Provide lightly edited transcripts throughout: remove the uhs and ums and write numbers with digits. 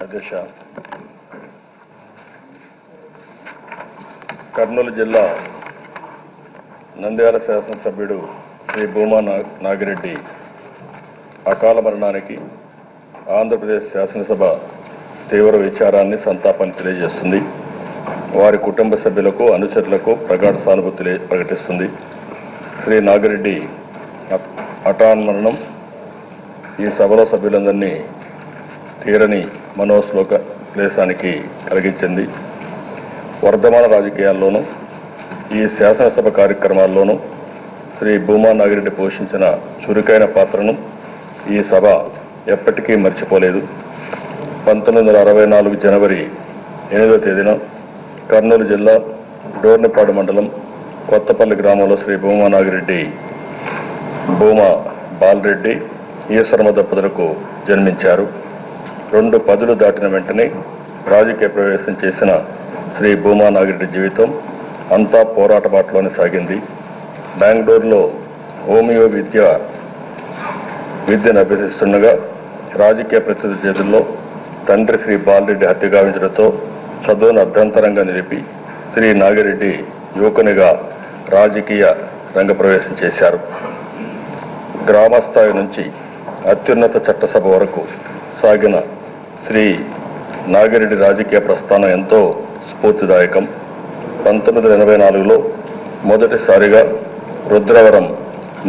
అధ్యక్ష, కర్నూలు జిల్లా నంద్యాల శాసనసభ్యుడు శ్రీ భూమా నాగిరెడ్డి అకాల మరణానికి ఆంధ్రప్రదేశ్ శాసనసభ తీవ్ర విచారాన్ని, సంతాపాన్ని తెలియజేస్తుంది. వారి కుటుంబ సభ్యులకు, అనుచరులకు ప్రగాఢ సానుభూతి ప్రకటిస్తుంది. శ్రీ నాగిరెడ్డి అకాల మరణం ఈ సభలో సభ్యులందరినీ తీరని మనోశ్లోక క్లేశానికి కలిగించింది. వర్ధమాన రాజకీయాల్లోనూ ఈ శాసనసభ కార్యక్రమాల్లోనూ శ్రీ భూమా నాగిరెడ్డి పోషించిన చురుకైన పాత్రను ఈ సభ ఎప్పటికీ మర్చిపోలేదు. 1964 జనవరి 8వ తేదీన కర్నూలు జిల్లా డోర్నిపాడు మండలం కొత్తపల్లి గ్రామంలో శ్రీ భూమా నాగిరెడ్డి భూమా బాలరెడ్డి ఈశ్వరమ్మ దంపతులకు జన్మించారు. 2 పదులు దాటిన వెంటనే రాజకీయ ప్రవేశం చేసిన శ్రీ భూమా నాగిరెడ్డి జీవితం అంతా పోరాట బాటలోనే సాగింది. బెంగళూరులో హోమియో విద్యను అభ్యసిస్తుండగా రాజకీయ ప్రతినిధి చేతుల్లో తండ్రి శ్రీ బాలరెడ్డి హత్య గావించడంతో చదువును అర్ధంతరంగా నిలిపి శ్రీ నాగిరెడ్డి యువకునిగా రాజకీయ రంగ ప్రవేశం చేశారు. గ్రామస్థాయి నుంచి అత్యున్నత చట్టసభ వరకు సాగిన శ్రీ నాగిరెడ్డి రాజకీయ ప్రస్థానం ఎంతో స్ఫూర్తిదాయకం. 1984లో మొదటిసారిగా రుద్రవరం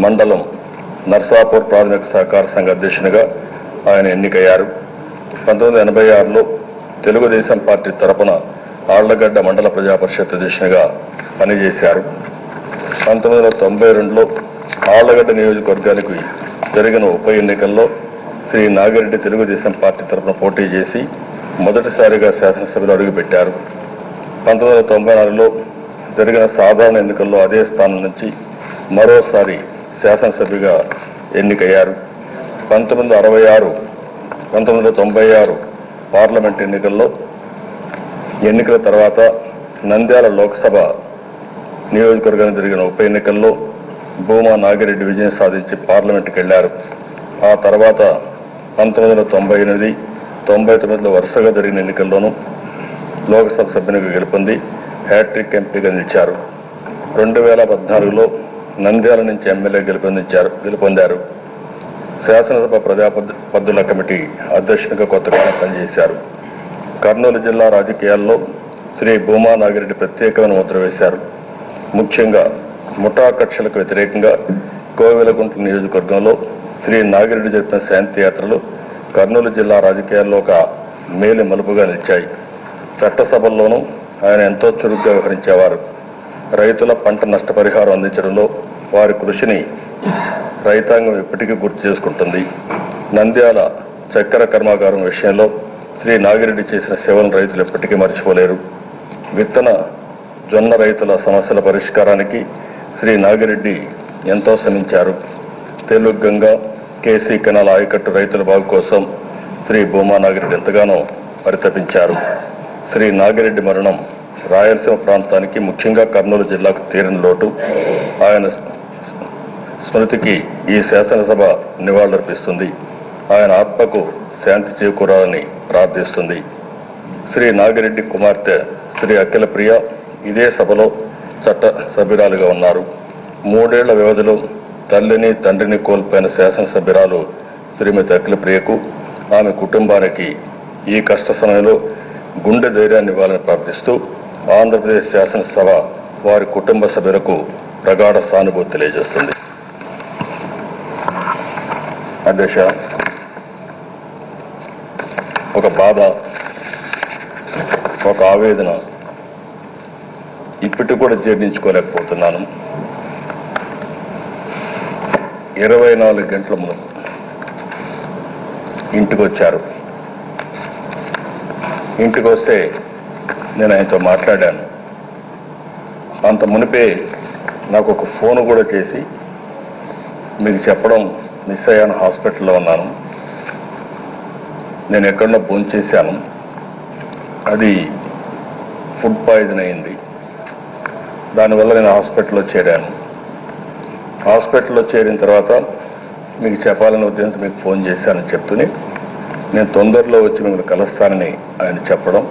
మండలం నర్సాపూర్ ప్రాథమిక సహకార సంఘ అధ్యక్షునిగా ఆయన ఎన్నికయ్యారు. 1986లో తెలుగుదేశం పార్టీ తరపున ఆళ్లగడ్డ మండల ప్రజాపరిషత్ అధ్యక్షునిగా పనిచేశారు. 1992లో ఆళ్లగడ్డ నియోజకవర్గానికి జరిగిన ఉప ఎన్నికల్లో శ్రీ నాగిరెడ్డి తెలుగుదేశం పార్టీ తరఫున పోటీ చేసి మొదటిసారిగా శాసనసభలో అడుగుపెట్టారు. 1994లో జరిగిన సాధారణ ఎన్నికల్లో అదే స్థానం నుంచి మరోసారి శాసనసభ్యుగా ఎన్నికయ్యారు. 1996 పార్లమెంట్ ఎన్నికల తర్వాత నంద్యాల లోక్సభ నియోజకవర్గానికి జరిగిన ఉప ఎన్నికల్లో భూమా నాగిరెడ్డి విజయం సాధించి పార్లమెంట్కి వెళ్లారు. ఆ తర్వాత 1998, 99లో వరుసగా జరిగిన ఎన్నికల్లోనూ లోక్సభ సభ్యునిగా గెలుపొంది హ్యాట్రిక్ ఎంపీగా నిలిచారు. 2014లో నంద్యాల నుంచి ఎమ్మెల్యే గెలుపొందారు. శాసనసభ ప్రజాపద్దుల కమిటీ అధ్యక్షునిగా కొత్తగా పనిచేశారు. కర్నూలు జిల్లా రాజకీయాల్లో శ్రీ భూమా నాగిరెడ్డి ప్రత్యేకమైన ముద్ర వేశారు. ముఖ్యంగా ముఠా కక్షలకు వ్యతిరేకంగా కోవెలగుంట నియోజకవర్గంలో శ్రీ నాగిరెడ్డి జరిపిన శాంతి యాత్రలు కర్నూలు జిల్లా రాజకీయాల్లో ఒక మేలు మలుపుగా నిలిచాయి. చట్టసభల్లోనూ ఆయన ఎంతో చురుగ్గా వ్యవహరించేవారు. రైతుల పంట నష్టపరిహారం అందించడంలో వారి కృషిని రైతాంగం ఎప్పటికీ గుర్తు చేసుకుంటుంది. నంద్యాల చక్కెర కర్మాగారం విషయంలో శ్రీ నాగిరెడ్డి చేసిన సేవలను రైతులు ఎప్పటికీ మర్చిపోలేరు. విత్తన జొన్న రైతుల సమస్యల పరిష్కారానికి శ్రీ నాగిరెడ్డి ఎంతో శ్రమించారు. తెలుగు గంగా, కేసీ కెనాల్ ఆయకట్టు రైతుల బాగు కోసం శ్రీ భూమా నాగిరెడ్డి ఎంతగానో పరితపించారు. శ్రీ నాగిరెడ్డి మరణం రాయలసీమ ప్రాంతానికి, ముఖ్యంగా కర్నూలు జిల్లాకు తీరని లోటు. ఆయన స్మృతికి ఈ శాసనసభ నివాళులర్పిస్తుంది. ఆయన ఆత్మకు శాంతి చేకూరాలని ప్రార్థిస్తుంది. శ్రీ నాగిరెడ్డి కుమార్తె శ్రీ అఖిల ప్రియ ఇదే సభలో చట్ట సభ్యురాలుగా ఉన్నారు. 3 ఏళ్ల వ్యవధిలో తల్లిని, తండ్రిని కోల్పోయిన శాసనసభ్యురాలు శ్రీమతి అఖిల ప్రియకు, ఆమె కుటుంబానికి ఈ కష్ట సమయంలో గుండె ధైర్యాన్ని ఇవ్వాలని ప్రార్థిస్తూ ఆంధ్రప్రదేశ్ శాసనసభ వారి కుటుంబ సభ్యులకు ప్రగాఢ సానుభూతి తెలియజేస్తుంది. అధ్యక్ష, ఒక బాధ, ఒక ఆవేదన ఇప్పటికి కూడా జీర్ణించుకోలేకపోతున్నాను. 24 గంటల ముందు ఇంటికి వచ్చారు. ఇంటికి వస్తే నేను ఆయనతో మాట్లాడాను. అంత మునిపే నాకు ఒక ఫోన్ కూడా చేసి మీకు చెప్పడం మిస్ అయ్యాను, హాస్పిటల్లో ఉన్నాను, నేను ఎక్కడో భోంచేశాను, అది ఫుడ్ పాయిజన్ అయింది, దానివల్ల నేను హాస్పిటల్లో చేరాను. హాస్పిటల్లో చేరిన తర్వాత మీకు చెప్పాలని ఉద్దేశంతో మీకు ఫోన్ చేశానని చెప్తూనే నేను తొందరలో వచ్చి మిమ్మల్ని కలుస్తానని ఆయన చెప్పడం,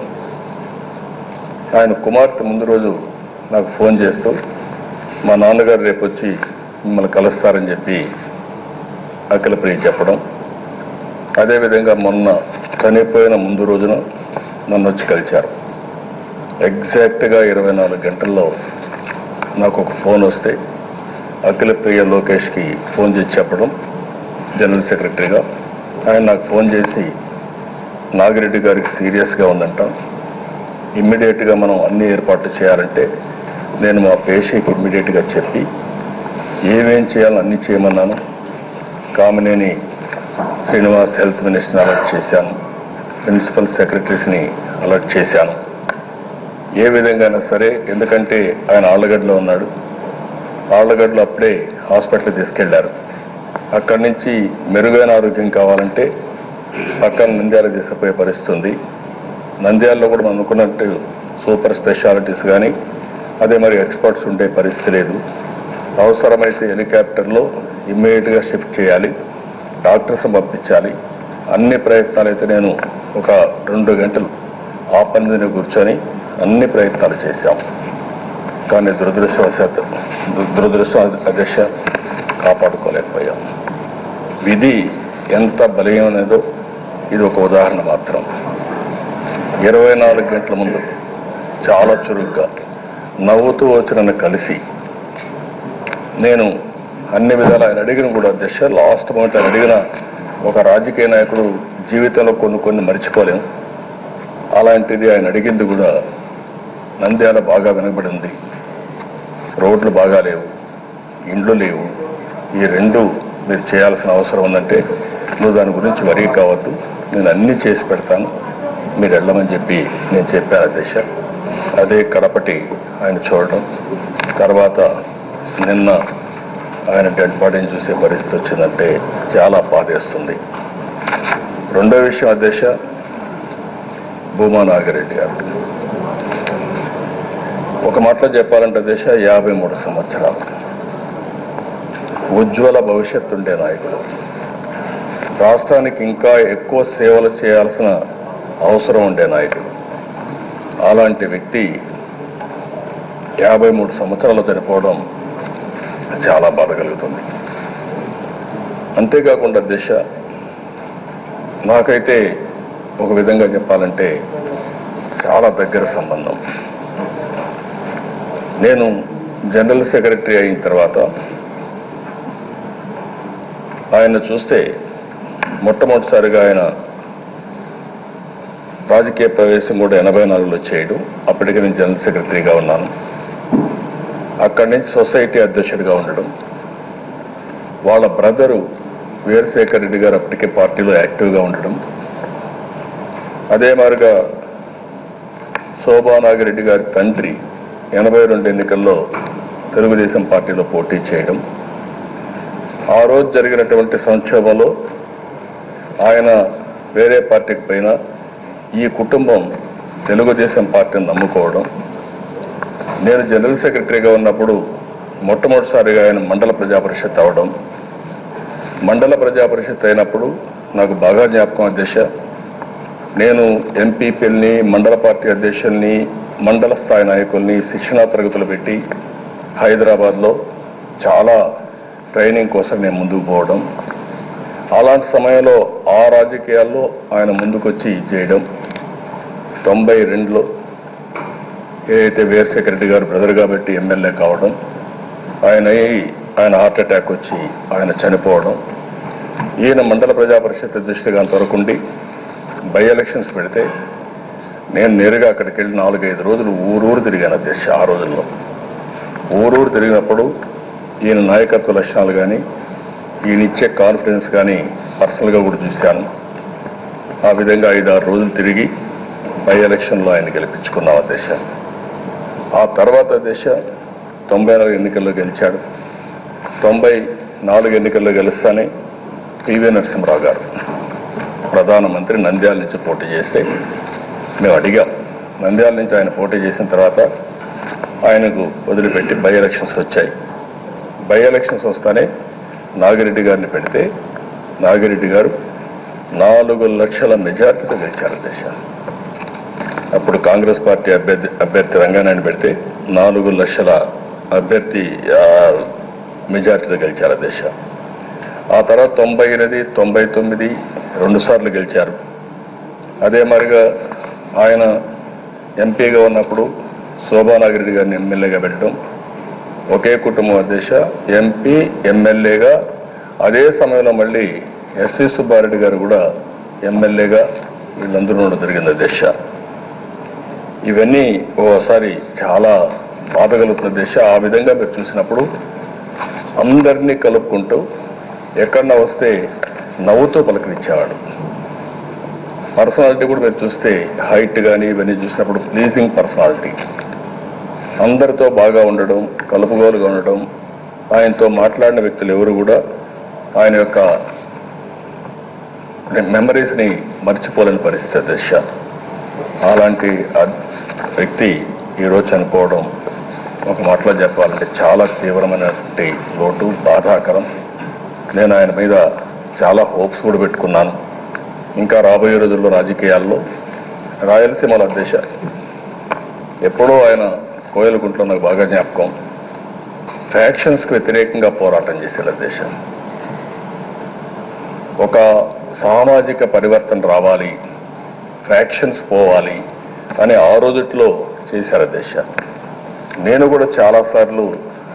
ఆయన కుమార్తె ముందు రోజు నాకు ఫోన్ చేస్తూ మా నాన్నగారు రేపు వచ్చి మిమ్మల్ని కలుస్తారని చెప్పి అఖిలప్రియ చెప్పడం, అదేవిధంగా మొన్న చనిపోయిన ముందు రోజున నన్ను వచ్చి కలిశారు. ఎగ్జాక్ట్గా 24 గంటల్లో నాకు ఒక ఫోన్ వస్తే అఖిలప్రియ లోకేష్కి ఫోన్ చేసి చెప్పడం, జనరల్ సెక్రటరీగా ఆయన నాకు ఫోన్ చేసి నాగిరెడ్డి గారికి సీరియస్గా ఉందంట, ఇమ్మీడియట్గా మనం అన్ని ఏర్పాట్లు చేయాలంటే నేను మా పేషీకి ఇమ్మీడియట్గా చెప్పి ఏమేం చేయాలో అన్నీ చేయమన్నాను. కామినేని శ్రీనివాస్ హెల్త్ మినిస్టర్ని అలర్ట్ చేశాను, ప్రిన్సిపల్ సెక్రటరీస్ని అలర్ట్ చేశాను. ఏ విధంగా సరే, ఎందుకంటే ఆయన ఆళ్లగడ్డలో ఉన్నాడు, ఆళ్లగడ్డలో అప్పుడే హాస్పిటల్కి తీసుకెళ్లారు. అక్కడి నుంచి మెరుగైన ఆరోగ్యం కావాలంటే పక్కన నంద్యాల తీసుకుపోయే పరిస్థితి ఉంది. నంద్యాలలో కూడా మనం అనుకున్నట్టు సూపర్ స్పెషాలిటీస్ కానీ అదే మరి ఎక్స్పర్ట్స్ ఉండే పరిస్థితి లేదు. అవసరమైతే హెలికాప్టర్లో ఇమ్మీడియట్గా షిఫ్ట్ చేయాలి, డాక్టర్స్ని పంపించాలి. అన్ని ప్రయత్నాలు అయితే నేను ఒక 2 గంటలు ఆ పని మీద కూర్చొని అన్ని ప్రయత్నాలు చేశాం. కానీ దురదృష్టం అధ్యక్ష కాపాడుకోలేకపోయాం. విధి ఎంత బలీయమైనదో ఇది ఒక ఉదాహరణ మాత్రం. 24 గంటల ముందు చాలా చురుగ్గా నవ్వుతూ వచ్చి నన్ను కలిసి, నేను అన్ని విధాలు ఆయన అడిగిన కూడా అధ్యక్ష, లాస్ట్ మూమెంట్ ఆయన అడిగిన ఒక రాజకీయ నాయకుడు జీవితంలో కొన్ని మర్చిపోలేం. అలాంటిది ఆయన అడిగింది కూడా నంద్యాల బాగా వెనకబడింది, రోడ్లు బాగా లేవు, ఇండ్లు లేవు, ఈ 2 మీరు చేయాల్సిన అవసరం ఉందంటే నువ్వు దాని గురించి వరీ కావద్దు, నేను అన్నీ చేసి పెడతాను, మీరు వెళ్ళమని చెప్పి నేను చెప్పాను అధ్యక్ష. అదే కడపటి ఆయన చూడటం, తర్వాత నిన్న ఆయన డెడ్ బాడీని చూసే పరిస్థితి వచ్చిందంటే చాలా బాధేస్తుంది. రెండో విషయం అధ్యక్ష, భూమా నాగిరెడ్డి గారు ఒక మాటలో చెప్పాలంటే అధ్యక్ష 53 సంవత్సరాలు ఉజ్వల భవిష్యత్తు ఉండే నాయకుడు, రాష్ట్రానికి ఇంకా ఎక్కువ సేవలు చేయాల్సిన అవసరం ఉండే నాయకుడు. అలాంటి వ్యక్తి 53 సంవత్సరాలు చనిపోవడం చాలా బాధ కలుగుతుంది. అంతేకాకుండా అధ్యక్ష, నాకైతే ఒక విధంగా చెప్పాలంటే చాలా దగ్గర సంబంధం. నేను జనరల్ సెక్రటరీ అయిన తర్వాత ఆయన చూస్తే మొట్టమొదటిసారిగా ఆయన రాజకీయ ప్రవేశం కూడా 84లో చేయడం, అప్పటికే నేను జనరల్ సెక్రటరీగా ఉన్నాను. అక్కడి నుంచి సొసైటీ అధ్యక్షుడిగా ఉండడం, వాళ్ళ బ్రదరు వీరశేఖర్ రెడ్డి గారు అప్పటికే పార్టీలో యాక్టివ్గా ఉండడం, అదే మాదిరిగా శోభానాగిరెడ్డి గారి తండ్రి 82 ఎన్నికల్లో తెలుగుదేశం పార్టీలో పోటీ చేయడం, ఆ రోజు జరిగినటువంటి సంక్షోభంలో ఆయన వేరే పార్టీకి పైన ఈ కుటుంబం తెలుగుదేశం పార్టీని నమ్ముకోవడం, నేను జనరల్ సెక్రటరీగా ఉన్నప్పుడు మొట్టమొదటిసారిగా ఆయన మండల ప్రజాపరిషత్ అవడం, మండల ప్రజాపరిషత్ అయినప్పుడు నాకు బాగా జ్ఞాపకం అధ్యక్ష, నేను ఎంపీపీల్ని, మండల పార్టీ అధ్యక్షుల్ని, మండల స్థాయి నాయకుల్ని శిక్షణా తరగతులు పెట్టి హైదరాబాద్లో చాలా ట్రైనింగ్ కోసం నేను ముందుకు పోవడం, అలాంటి సమయంలో ఆ రాజకీయాల్లో ఆయన ముందుకొచ్చి చేయడం, 92లో ఏదైతే వీరశేఖర్ రెడ్డి గారు బ్రదర్ కాబట్టి ఎమ్మెల్యే కావడం, ఆయన హార్ట్ అటాక్ వచ్చి ఆయన చనిపోవడం, ఈయన మండల ప్రజాపరిషత్ అధ్యక్షుడిగా అంతవరకుండి బై ఎలక్షన్స్ పెడితే నేను నేరుగా అక్కడికి వెళ్ళి 4-5 రోజులు ఊరూరు తిరిగాను అధ్యక్ష. ఆ రోజుల్లో ఊరూరు తిరిగినప్పుడు ఈయన నాయకత్వ లక్షణాలు కానీ ఈయన ఇచ్చే కాన్ఫిడెన్స్ కానీ పర్సనల్గా కూడా చూశాను. ఆ విధంగా 5-6 రోజులు తిరిగి బై ఎలక్షన్లో ఆయన గెలిపించుకున్నాం అధ్యక్ష. ఆ తర్వాత అధ్యక్ష 94 ఎన్నికల్లో గెలిచాడు. 94 ఎన్నికల్లో గెలుస్తానే పివి నరసింహరావు గారు ప్రధానమంత్రి నంద్యాల నుంచి పోటీ చేస్తే మేము అడిగాం. నంద్యాల నుంచి ఆయన పోటీ చేసిన తర్వాత ఆయనకు వదిలిపెట్టి బై ఎలక్షన్స్ వచ్చాయి. బై ఎలక్షన్స్ వస్తానే నాగిరెడ్డి గారిని పెడితే నాగిరెడ్డి గారు 4 లక్షల మెజార్టీతో గెలిచారు అధ్యక్ష. అప్పుడు కాంగ్రెస్ పార్టీ అభ్యర్థి రంగానాయుడు పెడితే 4 లక్షల అభ్యర్థి మెజార్టీతో గెలిచారు అధ్యక్ష. ఆ తర్వాత 98, 99 2 సార్లు గెలిచారు. అదే మరిగా ఆయన ఎంపీగా ఉన్నప్పుడు శోభానాగిరెడ్డి గారిని ఎమ్మెల్యేగా పెట్టడం, ఒకే కుటుంబం అధ్యక్ష, ఎంపీ ఎమ్మెల్యేగా. అదే సమయంలో మళ్ళీ ఎస్సీ సుబ్బారెడ్డి గారు కూడా ఎమ్మెల్యేగా వీళ్ళందరూ ఉండడం జరిగింది అధ్యక్ష. ఇవన్నీ ఓసారి చాలా బాధ కలుగుతున్న అధ్యక్ష. ఆ విధంగా మీరు చూసినప్పుడు అందరినీ కలుపుకుంటూ ఎక్కడన్నా వస్తే నవ్వుతూ పలకరించేవాడు. పర్సనాలిటీ కూడా మీరు చూస్తే హైట్ కానీ ఇవన్నీ చూసినప్పుడు ప్లీజింగ్ పర్సనాలిటీ, అందరితో బాగా ఉండడం, కలుపుగోలుగా ఉండడం. ఆయనతో మాట్లాడిన వ్యక్తులు ఎవరు కూడా ఆయన యొక్క మెమరీస్ని మర్చిపోలేని పరిస్థితి అధ్యక్ష. అలాంటి వ్యక్తి ఈరోజు చనిపోవడం ఒక మాటలో చెప్పాలంటే చాలా తీవ్రమైనటువంటి లోటు, బాధాకరం. నేను ఆయన మీద చాలా హోప్స్ కూడా పెట్టుకున్నాను. ఇంకా రాబోయే రోజుల్లో రాజకీయాల్లో రాయలసీమలో అధ్యక్ష ఎప్పుడో ఆయన కోయలకుంట్లో నాకు బాగా జ్ఞాపకం, ఫ్యాక్షన్స్కి వ్యతిరేకంగా పోరాటం చేశాడు అధ్యక్ష. ఒక సామాజిక పరివర్తన రావాలి, ఫ్యాక్షన్స్ పోవాలి అని ఆ రోజుల్లో చేశారు అధ్యక్ష. నేను కూడా చాలాసార్లు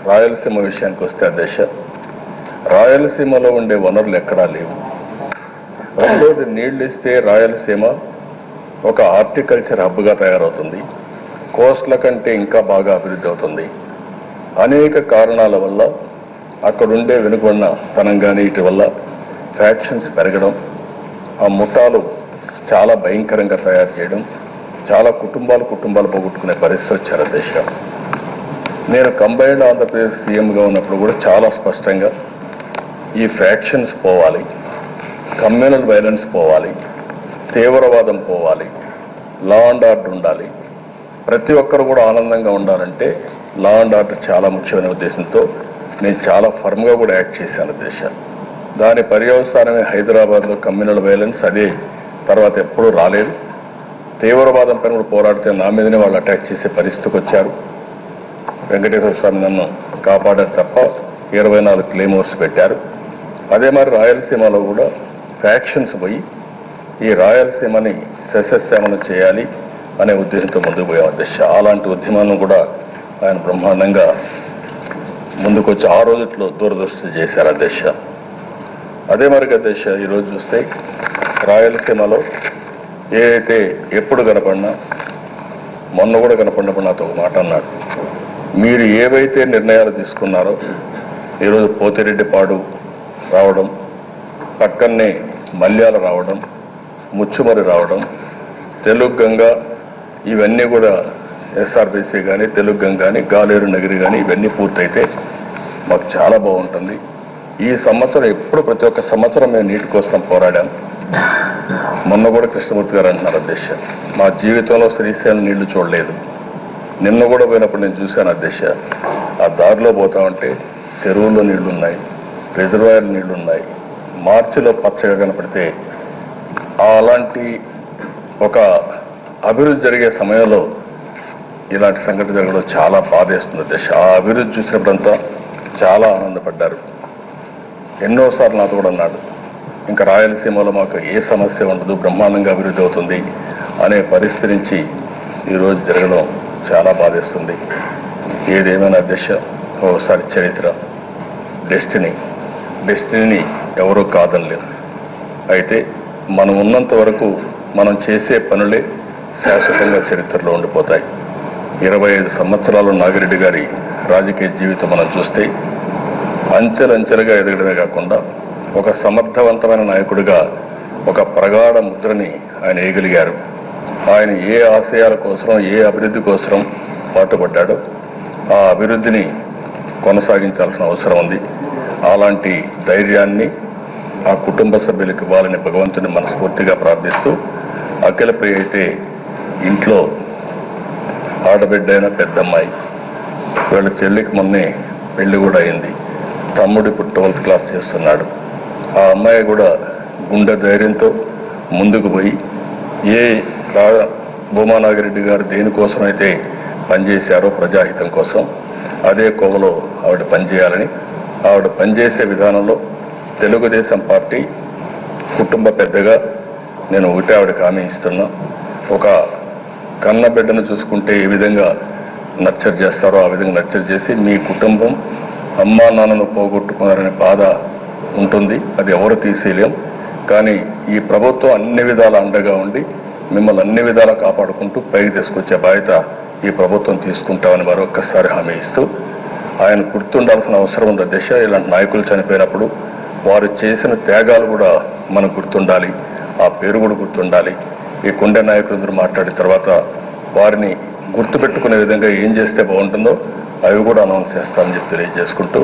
రాయలసీమ విషయానికి వస్తే అధ్యక్ష, రాయలసీమలో ఉండే వనరులు ఎక్కడా లేవు. రెండోది, నీళ్లు ఇస్తే రాయలసీమ ఒక హార్టికల్చర్ హబ్గా తయారవుతుంది, కోస్ట్ల కంటే ఇంకా బాగా అభివృద్ధి అవుతుంది. అనేక కారణాల వల్ల అక్కడుండే వెనుకబడిన తనం కానీ ఇటు వల్ల ఫ్యాక్షన్స్ పెరగడం, ఆ ముఠాలు చాలా భయంకరంగా తయారు చేయడం, చాలా కుటుంబాలు పోగొట్టుకునే పరిస్థితి వచ్చారు అధ్యక్ష. నేను కంబైన్డ్ ఆంధ్రప్రదేశ్ సీఎంగా ఉన్నప్పుడు కూడా చాలా స్పష్టంగా ఈ ఫ్యాక్షన్స్ పోవాలి, కమ్యూనల్ వైలెన్స్ పోవాలి, తీవ్రవాదం పోవాలి, లా అండ్ ఆర్డర్ ఉండాలి, ప్రతి ఒక్కరు కూడా ఆనందంగా ఉండాలంటే లా అండ్ ఆర్డర్ చాలా ముఖ్యమైన ఉద్దేశంతో నేను చాలా ఫర్మ్గా కూడా యాక్ట్ చేశాను అధ్యక్ష. దాని పర్యవసానమే హైదరాబాద్లో కమ్యూనల్ వైలెన్స్. అదే తర్వాత ఎప్పుడూ రాలేదు. తీవ్రవాదం పైన కూడా పోరాడితే నా మీదనే వాళ్ళు అటాక్ చేసే పరిస్థితికి వచ్చారు. వెంకటేశ్వర స్వామి నన్ను కాపాడారు తప్ప 24 క్లెయిమోర్స్ పెట్టారు. అదే మరి రాయలసీమలో కూడా ఫ్యాక్షన్స్ పోయి ఈ రాయలసీమని సస్యశ్యామలం చేయాలి అనే ఉద్దేశంతో ముందుకు పోయాం అధ్యక్ష. అలాంటి ఉద్యమాలను కూడా ఆయన బ్రహ్మాండంగా ముందుకొచ్చి ఆ రోజుల్లో దూరదృష్టి చేశారు అధ్యక్ష. అదే మరికి అధ్యక్ష ఈరోజు చూస్తే రాయలసీమలో ఏదైతే ఎప్పుడు కనపడినా, మొన్న కూడా కనపడినప్పుడు నాతో ఒక మాట అన్నాడు, మీరు ఏవైతే నిర్ణయాలు తీసుకున్నారో ఈరోజు పోతిరెడ్డిపాడు రావడం, పక్కనే మల్యాల రావడం, ముచ్చుమరి రావడం, తెలుగు గంగ, ఇవన్నీ కూడా ఎస్ఆర్బీసీ కానీ తెలుగు గంగ కానీ గాలేరు నగిరి కానీ ఇవన్నీ పూర్తయితే మాకు చాలా బాగుంటుంది. ఈ సంవత్సరం ఎప్పుడు ప్రతి ఒక్క సంవత్సరం మేము నీటి కోసం పోరాడాం. మొన్న కూడా కృష్ణమూర్తి గారు అంటున్నారు అధ్యక్ష, మా జీవితంలో శ్రీశైలం నీళ్లు చూడలేదు. నిన్న కూడా పోయినప్పుడు నేను చూశాను అధ్యక్ష, ఆ దారిలో పోతా ఉంటే చెరువుల్లో నీళ్లున్నాయి, రిజర్వాయర్ నీళ్లున్నాయి, మార్చిలో పచ్చగా కనపడితే అలాంటి ఒక అభివృద్ధి జరిగే సమయంలో ఇలాంటి సంఘటన జరగడం చాలా బాధేస్తుంది అధ్యక్ష. ఆ అభివృద్ధి చూసినప్పుడంతా చాలా ఆనందపడ్డారు. ఎన్నోసార్లు నాతో కూడా అన్నాడు, ఇంకా రాయలసీమలో మాకు ఏ సమస్య ఉండదు, బ్రహ్మాండంగా అభివృద్ధి అవుతుంది అనే పరిస్థితి నుంచి ఈరోజు జరగడం చాలా బాధేస్తుంది. ఏదేమైనా అధ్యక్ష, ఒకసారి చరిత్ర, డెస్టినీని ఎవరూ కాదనలేరు. అయితే మనం ఉన్నంత వరకు మనం చేసే పనులే శాశ్వతంగా చరిత్రలో ఉండిపోతాయి. 25 సంవత్సరాలు నాగిరెడ్డి గారి రాజకీయ జీవితం మనం చూస్తే అంచెలంచెలుగా ఎదగడమే కాకుండా ఒక సమర్థవంతమైన నాయకుడిగా ఒక ప్రగాఢ ముద్రని ఆయన వేయగలిగారు. ఆయన ఏ ఆశయాల కోసం, ఏ అభివృద్ధి కోసం పాటుపడ్డాడో ఆ అభివృద్ధిని కొనసాగించాల్సిన అవసరం ఉంది. అలాంటి ధైర్యాన్ని ఆ కుటుంబ సభ్యులకు ఇవ్వాలని భగవంతుని మనస్ఫూర్తిగా ప్రార్థిస్తూ, అఖిల ప్రియ అయితే ఇంట్లో ఆడబిడ్డైన పెద్దమ్మాయి, వీళ్ళ చెల్లికి మొన్నే పెళ్లి కూడా అయింది. తమ్ముడు ఇప్పుడు 12th క్లాస్ చేస్తున్నాడు. ఆ అమ్మాయి కూడా గుండె ధైర్యంతో ముందుకు పోయి భూమా నాగిరెడ్డి గారు దేనికోసమైతే పనిచేశారో ప్రజాహితం కోసం అదే కోవలో ఆవిడ పనిచేయాలని, ఆవిడ పనిచేసే విధానంలో తెలుగుదేశం పార్టీ కుటుంబ పెద్దగా నేను ఒకటే ఆవిడకి హామీ ఇస్తున్నా. ఒక కన్న బిడ్డను చూసుకుంటే ఏ విధంగా నర్చర్ చేస్తారో ఆ విధంగా నర్చర్ చేసి మీ కుటుంబం అమ్మా నాన్నను పోగొట్టుకున్నారనే బాధ ఉంటుంది, అది ఎవరు తీసేయలేం. కానీ ఈ ప్రభుత్వం అన్ని విధాల అండగా ఉండి మిమ్మల్ని అన్ని విధాలా కాపాడుకుంటూ పైకి తీసుకొచ్చే బాధ్యత ఈ ప్రభుత్వం తీసుకుంటామని మరొక్కసారి హామీ ఇస్తూ, ఆయన గుర్తుండాల్సిన అవసరం ఉంది అధ్యక్ష. ఇలాంటి నాయకులు చనిపోయినప్పుడు వారు చేసిన త్యాగాలు కూడా మనకు గుర్తుండాలి, ఆ పేరు కూడా గుర్తుండాలి. ఈ కొండ నాయకులందరూ మాట్లాడిన తర్వాత వారిని గుర్తుపెట్టుకునే విధంగా ఏం చేస్తే బాగుంటుందో అవి కూడా అనౌన్స్ చేస్తామని చెప్పి తెలియజేసుకుంటూ,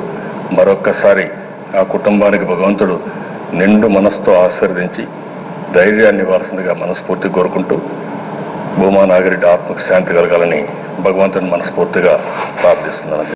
మరొక్కసారి ఆ కుటుంబానికి భగవంతుడు నిండు మనసుతో ఆశీర్వదించి ధైర్యాన్ని ఇవ్వాల్సిందిగా మనస్ఫూర్తిగా కోరుకుంటూ, భూమా నాగిరెడ్డి ఆత్మకు శాంతి కలగాలని భగవంతుని మనస్ఫూర్తిగా ప్రార్థిస్తున్నాను.